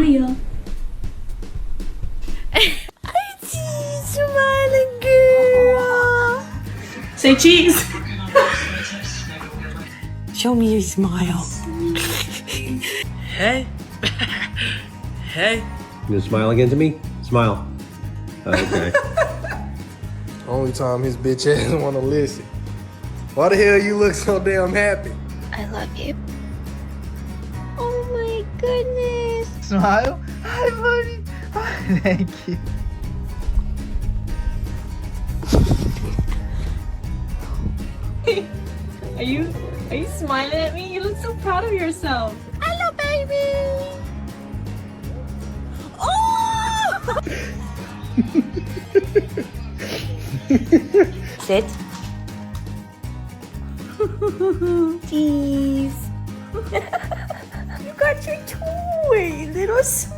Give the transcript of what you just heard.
Mario. Smiling girl. Say cheese. Show me your smile. Hey. Hey. You gonna smile again to me? Smile. Okay. Only time his bitch ass wanna listen. Why the hell you look so damn happy? I love you. Oh my goodness. Smile. Hi, buddy. Hi, thank you. Are you smiling at me? You look so proud of yourself. Hello, baby. Oh! Sit. Cheese. You got your toy, little smile.